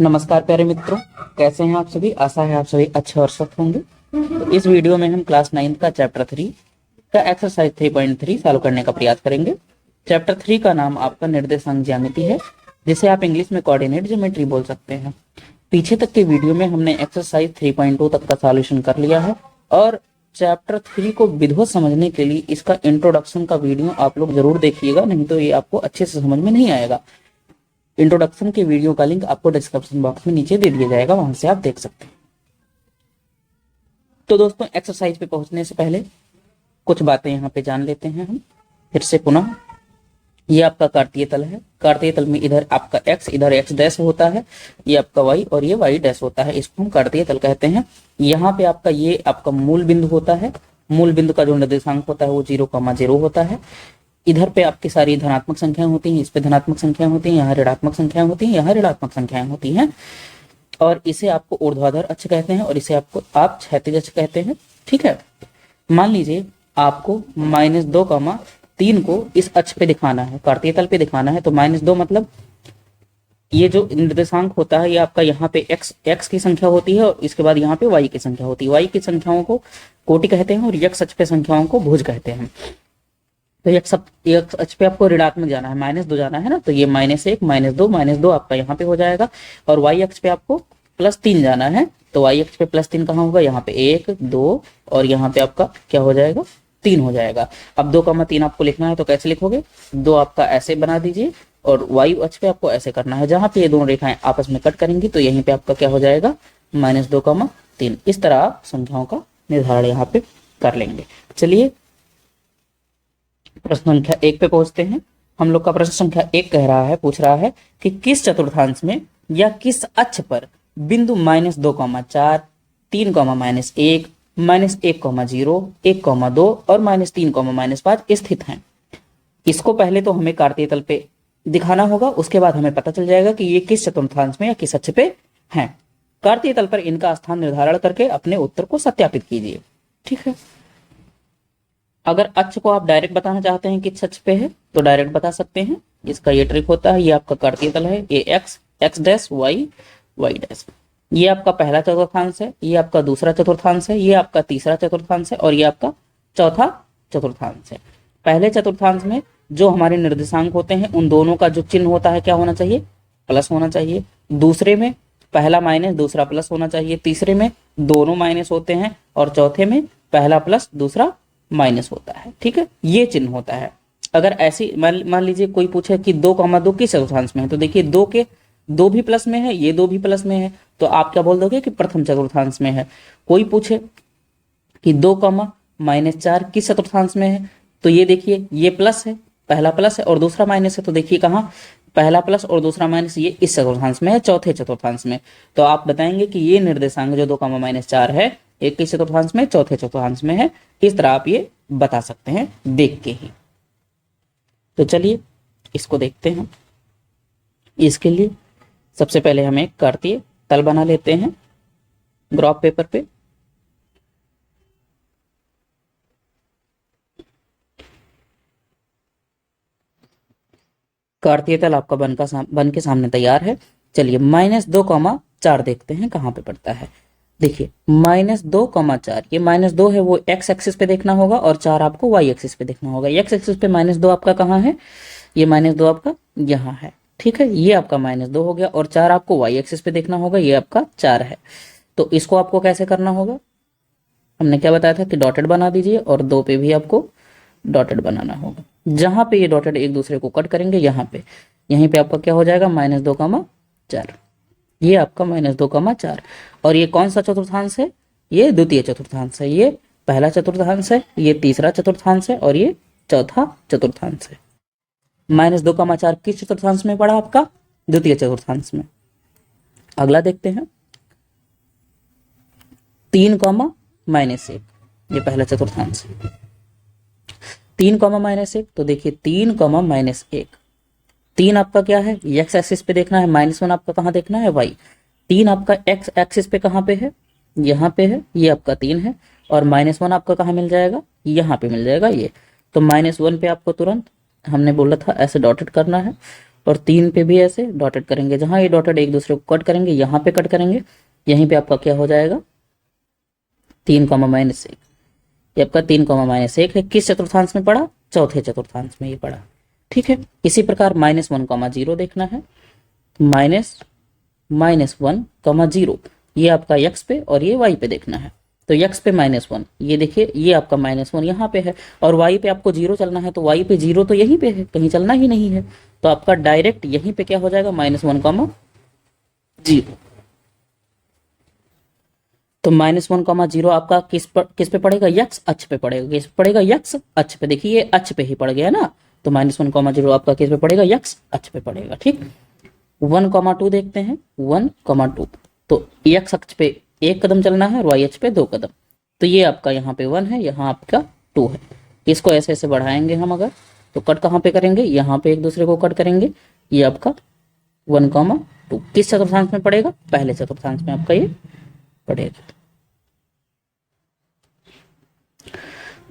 नमस्कार प्यारे मित्रों, कैसे हैं आप सभी। आशा है आप सभी अच्छे और स्वस्थ होंगे। तो इस वीडियो में हम क्लास 9 का चैप्टर 3 का एक्सरसाइज 3.3 सॉल्व करने का प्रयास करेंगे। चैप्टर 3 का नाम आपका निर्देशांक ज्यामिति है, जिसे आप इंग्लिश में कोऑर्डिनेट ज्योमेट्री बोल सकते हैं। पीछे तक के वीडियो में हमने एक्सरसाइज 3.2 तक का सॉल्यूशन कर लिया है और चैप्टर 3 को विधिवत समझने के लिए इसका इंट्रोडक्शन का वीडियो आप लोग जरूर देखिएगा, नहीं तो ये आपको अच्छे से समझ में नहीं आएगा। इंट्रोडक्शन के वीडियो का लिंक आपको डिस्क्रिप्शन बॉक्स में नीचे दे दिया जाएगा, वहां से आप देख सकते हैं। तो दोस्तों, एक्सरसाइज पे पहुंचने से पहले कुछ बातें यहाँ पे जान लेते हैं हम फिर से पुनः। ये आपका कार्तीय तल है। कार्तीय तल में इधर आपका x, इधर x डैश होता है, ये आपका y और ये y डैश होता है। इसको हम कार्तीय तल कहते हैं। यहाँ पे आपका ये आपका मूल बिंदु होता है। मूल बिंदु का जो निर्देशांक होता है वो 0,0 होता है। इधर पे आपकी सारी धनात्मक संख्याएं होती हैं, इस पे धनात्मक संख्याएं होती हैं, यहाँ ऋणात्मक संख्याएं होती हैं, यहाँ ऋणात्मक संख्याएं होती हैं। और इसे आपको ऊर्ध्वाधर अक्ष कहते हैं और इसे आप क्षैतिज अक्ष कहते हैं। ठीक है। मान लीजिए आपको -2,3 को इस अक्ष पे दिखाना है, कार्तीय तल पे दिखाना है। तो -2 मतलब ये जो निर्देशांक होता है ये आपका यहाँ पे x की संख्या होती है और इसके बाद यहाँ पे y की संख्या होती है। y की संख्याओं को कोटि कहते हैं और x अक्ष पे संख्याओं को भुज कहते हैं। तो एक अक्ष पे आपको ऋणात्मक जाना है, -2 जाना है ना, तो ये -1 -2 आपका यहाँ पे हो जाएगा। और y अक्ष पे आपको +3 जाना है, तो y अक्ष पे +3 कहाँ होगा, यहाँ पे 1 2 और यहाँ पे आपका क्या हो जाएगा, 3 हो जाएगा। अब 2,3 आपको लिखना है तो कैसे लिखोगे, 2 आपका ऐसे बना दीजिए और y अक्ष पे आपको ऐसे करना है। जहां पे ये दोनों रेखाएं आपस में कट करेंगी तो यहीं पे आपका क्या हो जाएगा, -2,3। इस तरह आप संख्याओं का निर्धारण यहाँ पे कर लेंगे। चलिए प्रश्न संख्या 1 पे पहुंचते हैं। हम लोग का प्रश्न संख्या 1 पूछ रहा है कि किस चतुर्थांश में या किस अक्ष पर बिंदु -2,4, 3,-1, -1,0, 1,2 और -3,-5 स्थित हैं। इसको पहले तो हमें कार्तीय तल पे दिखाना होगा, उसके बाद हमें पता चल जाएगा कि ये किस चतुर्थांश में या किस अक्ष पे हैं। कार्तीय तल पर इनका स्थान निर्धारण करके अपने उत्तर को सत्यापित कीजिए। ठीक है। अगर अक्ष को आप डायरेक्ट बताना चाहते हैं किस अक्ष पे है तो डायरेक्ट बता सकते हैं। इसका ये ट्रिक होता है। ये आपका कार्तीय तल है, ये x डैश y डैश। ये आपका पहला चतुर्थांश है, ये आपका दूसरा चतुर्थांश है, ये आपका तीसरा चतुर्थांश है और ये आपका चौथा चतुर्थांश है। पहले चतुर्थांश में जो हमारे निर्देशांक होते हैं उन दोनों का जो चिन्ह होता है क्या होना चाहिए, प्लस होना चाहिए। दूसरे में पहला माइनस दूसरा प्लस होना चाहिए। तीसरे में दोनों माइनस होते हैं और चौथे में पहला प्लस दूसरा माइनस होता है। ठीक है, ये चिन्ह होता है। अगर ऐसी मान लीजिए कोई पूछे कि 2,2 किस चतुर्थांश में है, तो देखिए 2 भी प्लस में है, ये 2 भी प्लस में है, तो आप क्या बोल दोगे कि प्रथम चतुर्थांश में है। कोई पूछे कि 2,-4 किस चतुर्थांश में है, तो ये देखिए ये प्लस है, पहला प्लस है और दूसरा माइनस है, तो देखिए कहाँ पहला प्लस और दूसरा माइनस, ये इस चतुर्थांश में है, चौथे चतुर्थांश में। तो आप बताएंगे कि ये निर्देशांक जो 2,-4 है एक किस चतुर्थांश में, चौथे चतुर्थांश में है। इस तरह आप ये बता सकते हैं देख के ही। तो चलिए इसको देखते हैं। इसके लिए सबसे पहले हम एक कार्तीय तल बना लेते हैं ग्राफ पेपर पे। कार्तीय तल आपका बन के सामने तैयार है। चलिए -2,4 देखते हैं कहाँ पे पड़ता है। देखिए -2,4, ये -2 है वो x एक्सिस पे देखना होगा और 4 आपको y एक्सिस पे देखना होगा। x एक्सिस पे -2 आपका कहाँ है, ये -2 आपका यहाँ है। ठीक है, ये आपका -2 हो गया और 4 आपको y एक्सिस पे देखना होगा, ये आपका 4 है। तो इसको आपको कैसे करना होगा, हमने क्या बताया था कि डॉटेड बना दीजिए और 2 पे भी आपको डॉटेड बनाना होगा। जहां पे ये डॉटेड एक दूसरे को कट करेंगे यहीं पे आपका क्या हो जाएगा, -2,4। ये आपका -2,4 और ये कौन सा चतुर्थांश है, ये द्वितीय चतुर्थांश है। ये पहला चतुर्थांश है, ये तीसरा चतुर्थांश है और ये चौथा चतुर्थांश है। -2,4 किस चतुर्थांश में पड़ा आपका, द्वितीय चतुर्थांश में। अगला देखते हैं 3,-1, ये पहला चतुर्थांश है। 3,-1, तो देखिए 3,-1, 3 आपका क्या है, x एक्सिस पे देखना है, -1 आपका कहाँ देखना है, y। 3 आपका x एक्सिस पे कहाँ पे है, यहाँ पे है, ये आपका 3 है और -1 आपका कहाँ मिल जाएगा, यहाँ पे मिल जाएगा ये। तो -1 पे आपको तुरंत हमने बोला था ऐसे डॉटेड करना है और 3 पे भी ऐसे डॉटेड करेंगे, जहां ये डॉटेड एक दूसरे को कट करेंगे यहाँ पे कट करेंगे, यहीं पे आपका क्या हो जाएगा 3 कॉमा माइनस 1। ये आपका 3 कॉमा माइनस 1 है। किस चतुर्थांश में पड़ा? चौथे चतुर्थांश में ये पड़ा। ठीक है, इसी प्रकार -1 कॉमा 0 देखना है, -1 ये आपका x पे और ये y पे देखना है। तो x पे -1, ये देखिए ये आपका -1 यहाँ पे है, और y पे आपको 0 चलना है, तो y पे 0 तो यहीं पे है, कहीं चलना ही नहीं है, तो आपका डायरेक्ट यहीं पे क्या हो जाएगा -1 कॉमा 0। तो -1 आपका किस पे पड़ेगा? x अक्ष पे पड़ेगा। किस पे पड़ेगा? x अक्ष पे। देखिए ये अक्ष पे ही पड़ गया ना, तो -1 आपका किस पे पड़ेगा? x अक्ष पे पड़ेगा। ठीक, 1,2 देखते हैं, 1,2 तो x अक्ष पे 1 कदम चलना है और y अक्ष पे 2 कदम, तो ये आपका यहाँ पे 1 है, यहाँ आपका 2 है। इसको ऐसे ऐसे बढ़ाएंगे हम अगर, तो कट कहाँ पे करेंगे? यहाँ पे एक दूसरे को कट करेंगे। ये आपका 1,2 किस चतुर्थांश में पड़ेगा? पहले चतुर्थांश में आपका ये पड़ेगा।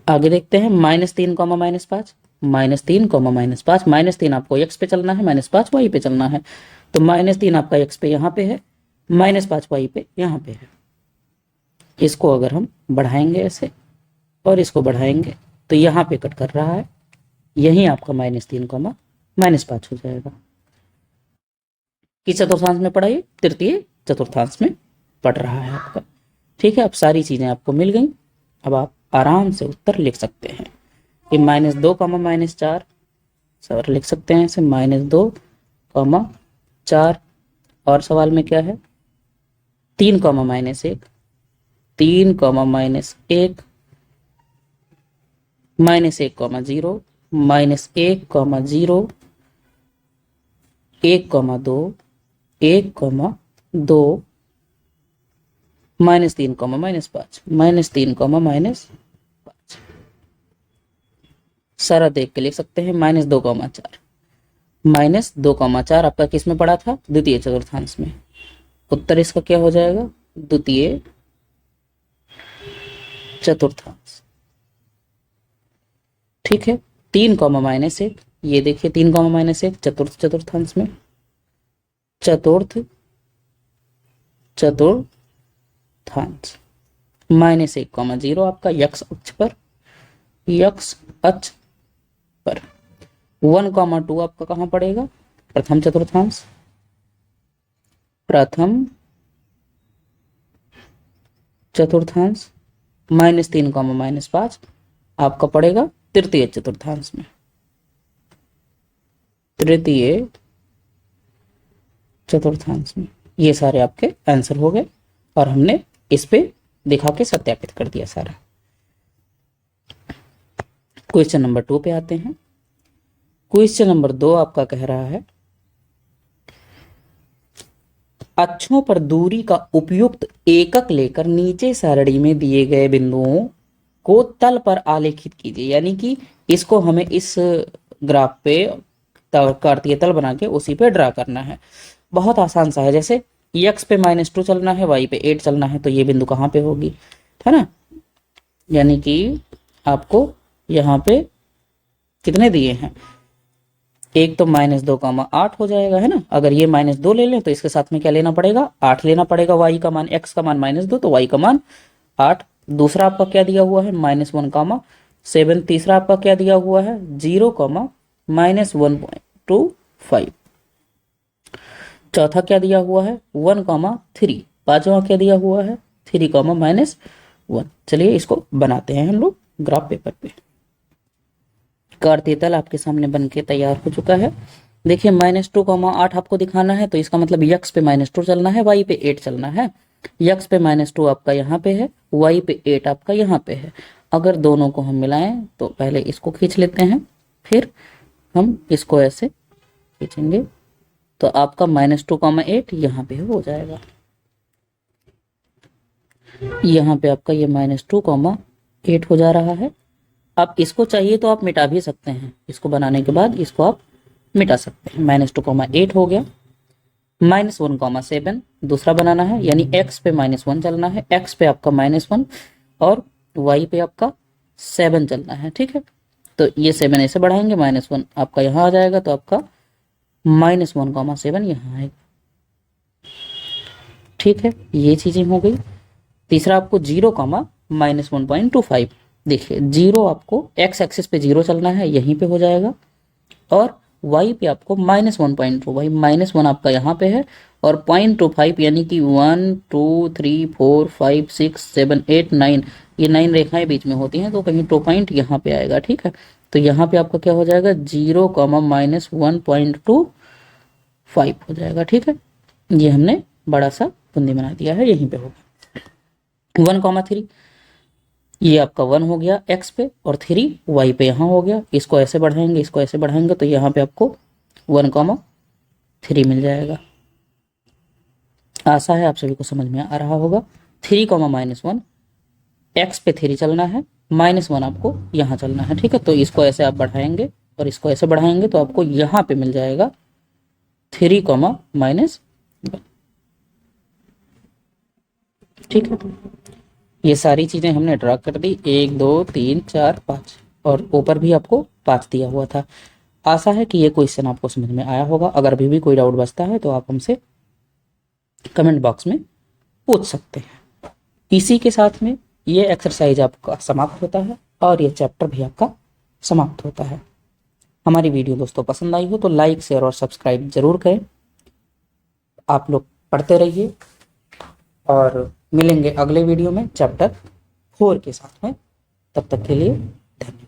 आगे देखते हैं -3 कॉमा -5, -3 कॉमा -5, -3 आपको x पे चलना है, -5 y पे चलना है, तो -3 आपका x पे यहाँ पे है, -5 y पे यहाँ पे है। इसको अगर हम बढ़ाएंगे ऐसे और इसको बढ़ाएंगे तो यहाँ पे कट कर रहा है, यही आपका -3 कॉमा -5 हो जाएगा। किस चतुर्थांश में पड़ा? ये तृतीय चतुर्थांश में पड़ रहा है आपका। ठीक है, अब सारी चीजें आपको मिल गई, अब आप आराम से उत्तर लिख सकते हैं। ये -2 कॉमा -4 सवाल लिख सकते हैं ऐसे, -2 कॉमा 4, और सवाल में क्या है 3 comma -1, 3 comma -1, -1 comma 0, -1 comma 0, 1 comma 2, 1 comma 2, -3 comma -5, -3 comma -5 सारा देख के लिख सकते हैं। -2 कॉमा 4, -2 कॉमा 4 आपका किस में पड़ा था? द्वितीय चतुर्थांश में। उत्तर इसका क्या हो जाएगा? द्वितीय चतुर्थांश। ठीक है, 3 कॉमा -1, ये देखिए 3 कॉमा -1 चतुर्थ चतुर्थांश में, चतुर्थ चतुर्थांश। -1 कॉमा 0 आपका x अक्ष पर, x अक्ष पर। 1,2 आपका कहां पड़ेगा? प्रथम चतुर्थांश, प्रथम चतुर्थांश। -3 कॉमा -5 आपका पड़ेगा तृतीय चतुर्थांश में, तृतीय चतुर्थांश में। ये सारे आपके आंसर हो गए और हमने इस पे दिखा के सत्यापित कर दिया सारा। क्वेश्चन नंबर 2 पे आते हैं। क्वेश्चन नंबर 2 आपका कह रहा है अक्षों पर दूरी का उपयुक्त एकक लेकर नीचे सारणी में दिए गए बिंदुओं को तल पर आलेखित कीजिए। यानी कि इसको हमें इस ग्राफ पे कार्तीय तल बना के उसी पे ड्रा करना है। बहुत आसान सा है, जैसे x पे -2 चलना है, y पे 8 चलना है, तो ये बिंदु कहाँ पे होगी, है ना। यानी कि आपको यहाँ पे कितने दिए हैं? एक तो -2 कॉमा 8 हो जाएगा, है ना। अगर ये -2 ले लें तो इसके साथ में क्या लेना पड़ेगा? 8 लेना पड़ेगा। y का मान, x का मान -2 तो y का मान 8। दूसरा आपका क्या दिया हुआ है? -1 कॉमा 7। तीसरा आपका क्या दिया हुआ है? 0 कॉमा -1.25। चौथा क्या दिया हुआ है? 1 कॉमा 3। पांचवा क्या दिया हुआ है? 3 कॉमा -1। चलिए इसको बनाते हैं हम लोग ग्राफ पेपर पे। कार्तीय तल आपके सामने बन के तैयार हो चुका है। देखिए -2 कॉमा 8 आपको दिखाना है, तो इसका मतलब x पे -2 चलना है, y पे 8 चलना है। x पे -2 आपका यहाँ पे है, y पे 8 आपका यहाँ पे है। अगर दोनों को हम मिलाएं तो पहले इसको खींच लेते हैं, फिर हम इसको ऐसे खींचेंगे तो आपका -2 कॉमा 8 यहाँ पे हो जाएगा। यहाँ पे आपका ये -2 कॉमा 8 हो जा रहा है। अब इसको चाहिए तो आप मिटा भी सकते हैं, इसको बनाने के बाद इसको आप मिटा सकते हैं। -2 कॉमा 8 हो गया। -1 कॉमा 7 दूसरा बनाना है, यानी x पे -1 चलना है, x पे आपका -1 और y पे आपका 7 चलना है। ठीक है, तो ये 7 ऐसे बढ़ाएंगे, -1 आपका यहाँ आ जाएगा, तो आपका -1,7 यहाँ आएगा। ठीक है, ये चीजें हो गई। तीसरा आपको 0, -1.25। देखिए 0 आपको x एक्सिस पे 0 चलना है, यहीं पे हो जाएगा, और y पे आपको -1.2, भाई -1 आपका यहाँ पे है, और 0.25 यानी कि 1 2 3 4 5 6 7 8 9, ये 9 रेखाएं बीच में होती हैं, तो कहीं 2 पॉइंट यहाँ पे आएगा। ठीक है, तो यहाँ पे आपका क्या हो जाएगा, 0, -1.25 हो जाएगा। ठीक है, ये हमने बड़ा सा बूंदी बना दिया है, यहीं पे होगा। 1,3 ये आपका 1 हो गया x पे, और 3 y पे यहाँ हो गया। इसको ऐसे बढ़ाएंगे, इसको ऐसे बढ़ाएंगे, तो यहाँ पे आपको 1,3 मिल जाएगा। आशा है आप सभी को समझ में आ रहा होगा। 3, -1, x पे 3 चलना है, -1 आपको यहाँ चलना है। ठीक है, तो इसको ऐसे आप बढ़ाएंगे और इसको ऐसे बढ़ाएंगे, तो आपको यहाँ पे मिल जाएगा 3, -1। ठीक है, ये सारी चीजें हमने ड्रा कर दी, 1 2 3 4 5, और ऊपर भी आपको 5 दिया हुआ था। आशा है कि ये क्वेश्चन आपको समझ में आया होगा। अगर अभी भी कोई डाउट बचता है तो आप हमसे कमेंट बॉक्स में पूछ सकते हैं। इसी के साथ में ये एक्सरसाइज आपका समाप्त होता है और ये चैप्टर भी आपका समाप्त होता है। हमारी वीडियो दोस्तों पसंद आई हो तो लाइक, शेयर और सब्सक्राइब जरूर करें। आप लोग पढ़ते रहिए और मिलेंगे अगले वीडियो में चैप्टर 4 के साथ में। तब तक के लिए धन्यवाद।